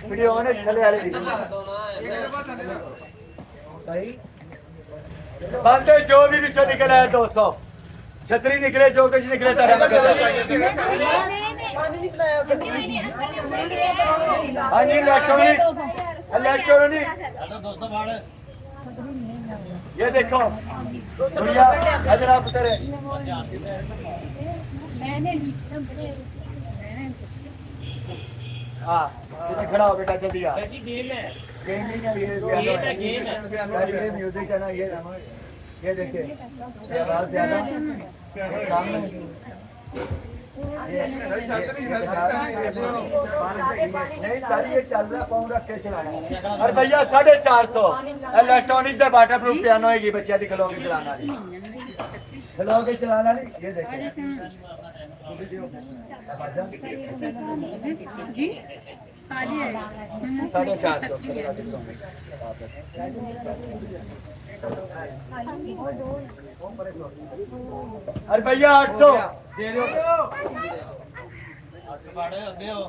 Video on है चले आ रही बंदे जो भी बिचो निकला है 200 छतरी निकले जो कुछ निकले हाँ जी इलेक्ट्रॉनिक इलेक्ट्रॉनिक ये देखो भैया अगर आप उतरे हाँ खड़ा हो बेटा जल्दी आ गेम है ये म्यूजिक है ना ये देखिए आवाज ज्यादा नहीं सारी ये चल रहा पाउंड रख के चलाना और भैया 450 इलेक्ट्रॉनिक का वाटर प्रूफ पियानो है बच्चे की खिलौके चलाना नहीं ये देखिए जी 450 अरे भैया 800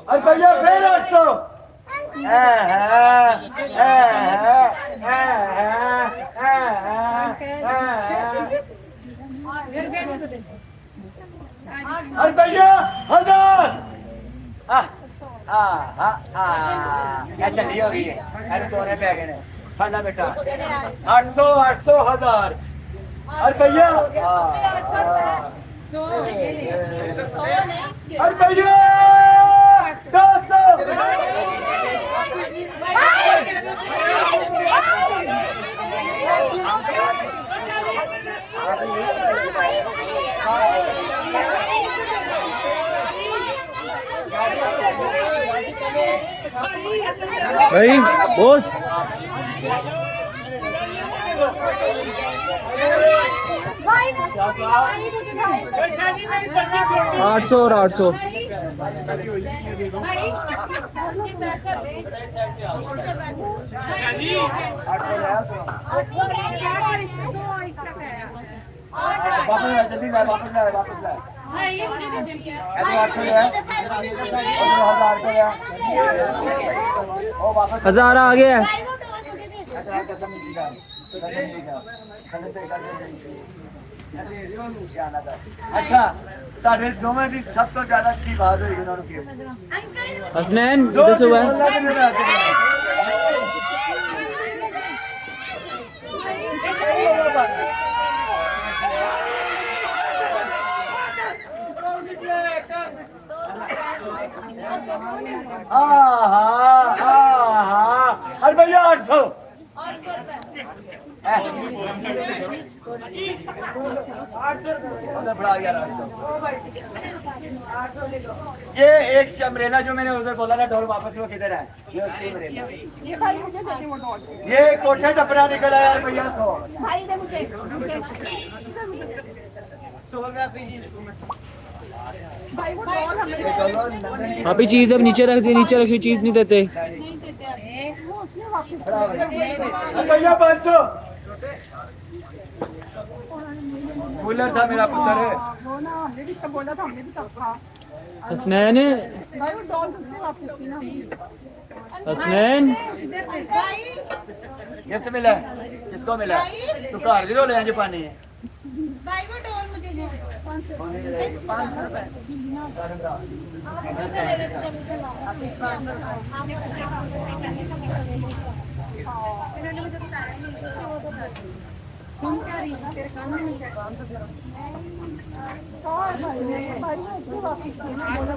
अरे भैया फिर 800 अरे भैया 1000 क्या चली हो गई है अरे दोने पे गए खाना बेटा 800 800 1000 अरे भैया अरे भैया 200 भाई बॉस 800 और 800 1000 आ गया अच्छा तारे दोवें भी सब तो ज्यादा अच्छी बात होगी उन्होंने हसनैन इधर से हुआ अरे भैया 800 ये एक अम्ब्रेला जो मैंने उधर बोला ना ढोल वापस वो किधर है ये कोठे टपरा निकला यार भैया 100 अभी चीज अब नीचे रख दी नीचे रखी चीज नहीं देते भैया 500 कूलर था मेरा पुत्र है हसनैन हसनैन गिफ्ट मिला किसको मिला तू घर भी ले आए पानी है भाई वो डोर मुझे दे 500 रुपए इन्होंने मुझे बताया नहीं वो तो तुम क्या रही तेरे काम में क्या भाई तू वापस बोला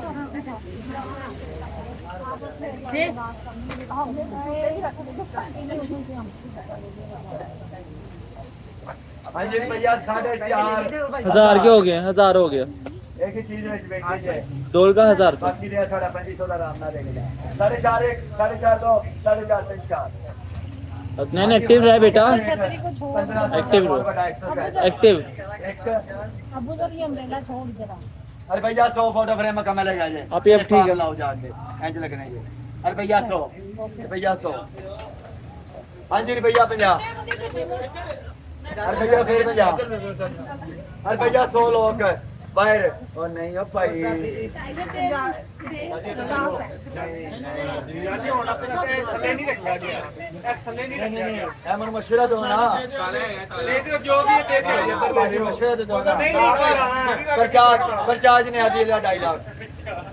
भैया 4,500 1000 के हो गए 1000 हो गया एक ही चीज है डोल का 1000 बाकी दे 2500 का आराम ना देगा 4.5 4.5 दो 4.5 4 हसनैन एक्टिव रहे बेटा एक्टिव एक्टिव अबू सर ये अम्ब्रेला छोड़ जरा अरे भैया 100 फोटो फ्रेम में कम लगा जाए आप ये ठीक है लाओ जाके ऐसे लगने ये अरे भैया 100 भैया 100 हाँ जी भैया 50 अरे भैया फिर 50 अरे भैया 100 लोग बाहर और नहीं हो भाई मशवरा दो ना मशवरा दो प्रचाज ने आदि डायलॉग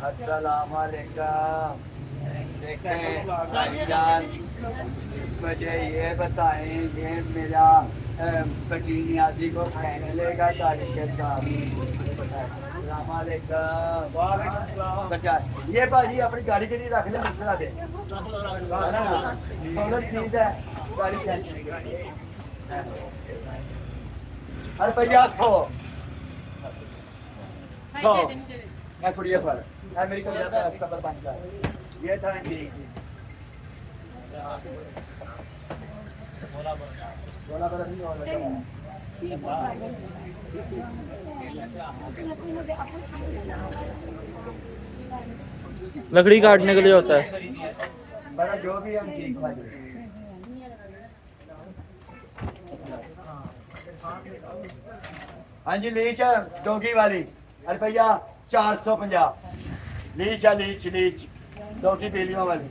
अस्सलाम वालेकुम देखते हैं भाईजान मुझे ये बताएं ये मेरा पति नियाजी को लेगा गाड़ी के साथ ये भाजी अपनी गाड़ी के लिए रख ले मसला दे सोलर चीज है गाड़ी हर भैया 100 मैं कुड़िया पर मेरी को इसका पर 5 ये था बोला पर नहीं और लकड़ी काटने के लिए होता है। बड़ा जो भी हम ठीक भाई हाँ जी लीच डोगी वाली रुपया 450 लीच है लीच डोगी बेलियों वाली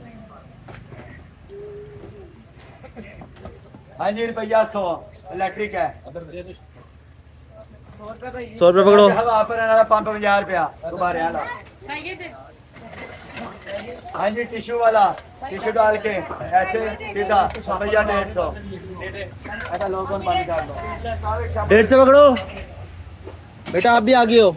हाँ जी रुपया 100 इलेक्ट्रिक है 100 रुपये पकड़ो। हवा पर पंप 50 रुपया दोबारे वाला हाँ जी टिश्यू वाला टिश्यू डाल के ऐसे सीधा भैया 150 ऐसा लोगों बंद कर लो 150 पकड़ो बेटा आप भी आगे हो।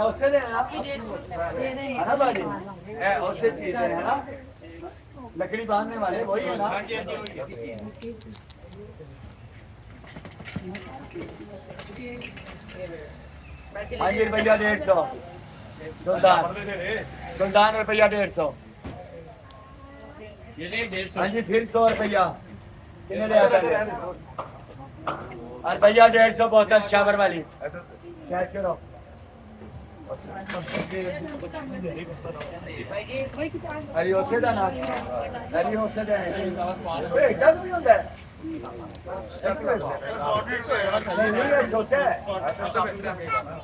उससे देना है ना भाजी उससे चीज है ना लकड़ी बांधने वाले वही है ना हाँ जी रुपया 150 सुल्तान रुपया 150 हाँ जी फिर 100 रुपया कितने रुपया 150 बोतल शावर वाली कैश करो अरे उससे देना अरे उससे देना बेटा भी होता है छोटे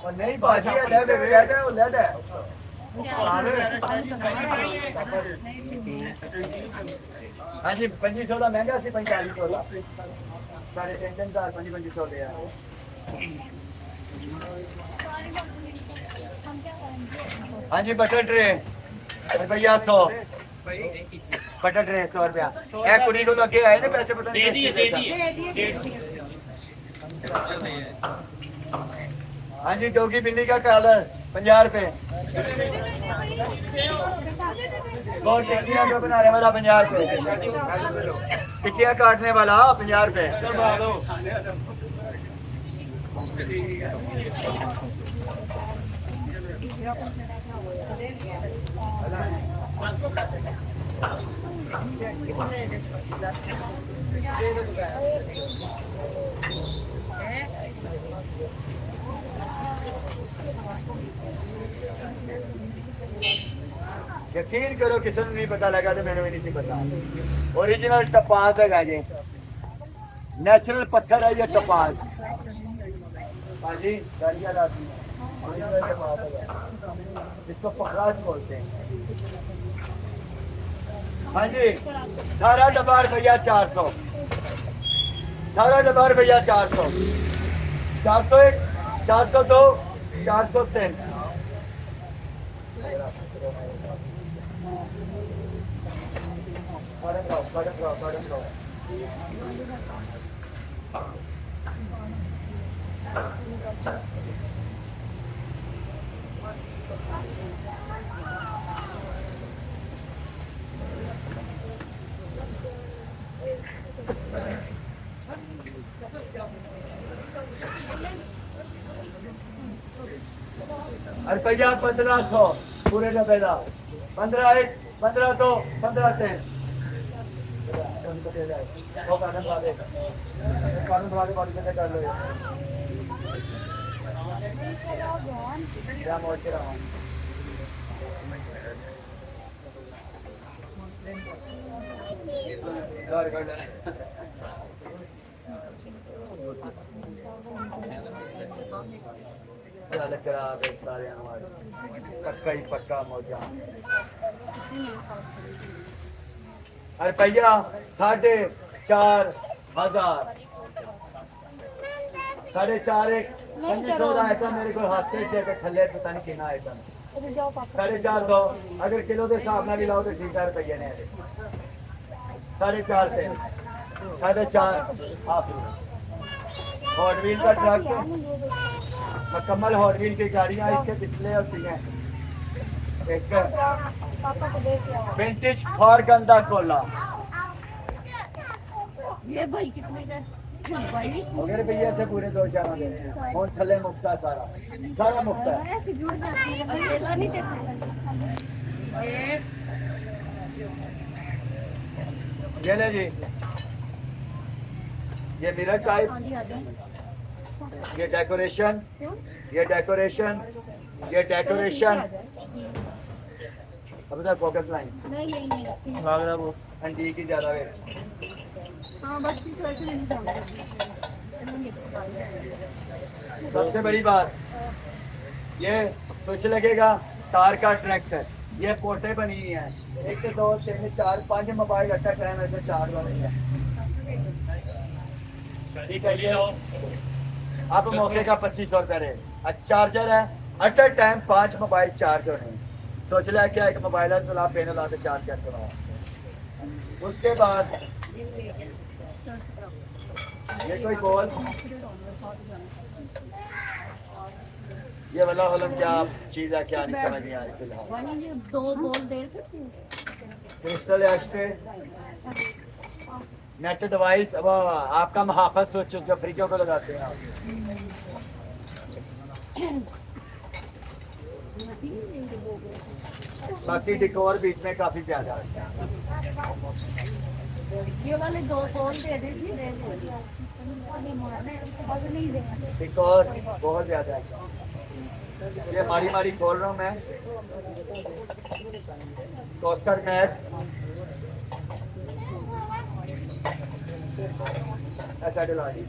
और नहीं बाजी है ले ले वो ले ले हाँ जी 2500 का महंगा सी 4500 का 3.5 4 2500 दे हाँ जी बटर ट्रे रुपया 100 बटर ट्रे 100 रुपया कुड़ी को लगे आए ना पैसे पता नहीं हाँ जी डोगी बिल्ली का कलर 50 रुपए और टिक्कियाँ जो बनाने वाला 50 रुपए टिक्कियाँ काटने वाला 50 रुपए यकीन करो किसी को नहीं पता लगा तो मैंने भी नहीं पता ओरिजिनल टपास है गाजी नेचुरल पत्थर है ये टपास हाजी दरिया राती इसको पखराज बोलते हैं हाँ जी सारा डब्बा रुपया 400 सारा डब्बा रुपया 400 401 402 403 रुपया 1500 पूरे डब्बे का 15 1 15 2 15 3 कर लो क्या मोड़ के रहा हूँ चल करा दे सारे हमारे पक्का ही पक्का मौजा रुपया 4,500 4,500 एक 500 का आइटम मेरे को हाथ से चेक थले पता नहीं कितना आइटम 4,500 दो अगर किलो के हिसाब ना भी लाओ तो 6,000 रुपये ने 4,500 से 4,500 हाफ हॉट व्हील का ट्रक मुकम्मल हॉट व्हील की गाड़ियाँ इसके डिस्प्ले होती हैं एक विंटेज फॉर गंदा कोला ये भाई कितने का भाई वगैरह भैया थे पूरे 2 शहरों में और थले मुफ्ता सारा सारा मुफ्ता है ऐसे जुड़ जाती है अकेला नहीं देखा ये ले जी ये मिरर टाइप ये डेकोरेशन ये डेकोरेशन ये डेकोरेशन अब तक फोकस लाइन नहीं भाग रहा बॉस एंटीक की ज्यादा वेट हाँ बस इस वजह से नहीं जाऊंगा सबसे बड़ी बात ये स्विच लगेगा तार का ट्रैक्टर ये पोटे बनी हुई है 1 2 3 4 5 मोबाइल अच्छा टाइम ऐसे 4 वाले हैं ठीक है ये आप मौके का 2500 रुपये रेट चार्जर है at a time 5 mobile charge होने सोच लिया क्या एक मोबाइल है तो आप पेन ला के चार्ज कर दो उसके बाद ये कोई कॉल ये वाला हलम क्या चीज़ है क्या नहीं समझ नहीं आ रही फिलहाल वाली ये 2 बॉल दे सकती हूँ क्रिस्टल एस्टे नेट डिवाइस अब आपका मुहाफिज स्विच जो फ्रिजों को लगाते हैं आप बाकी डिकोर बीच में काफी प्यारा है ये वाले 2 बॉल दे दे नहीं देगा डिकोर बहुत ज्यादा है ये मारी मारी खोल रहा हूँ मैं टोस्टर मैट ऐसा डला दी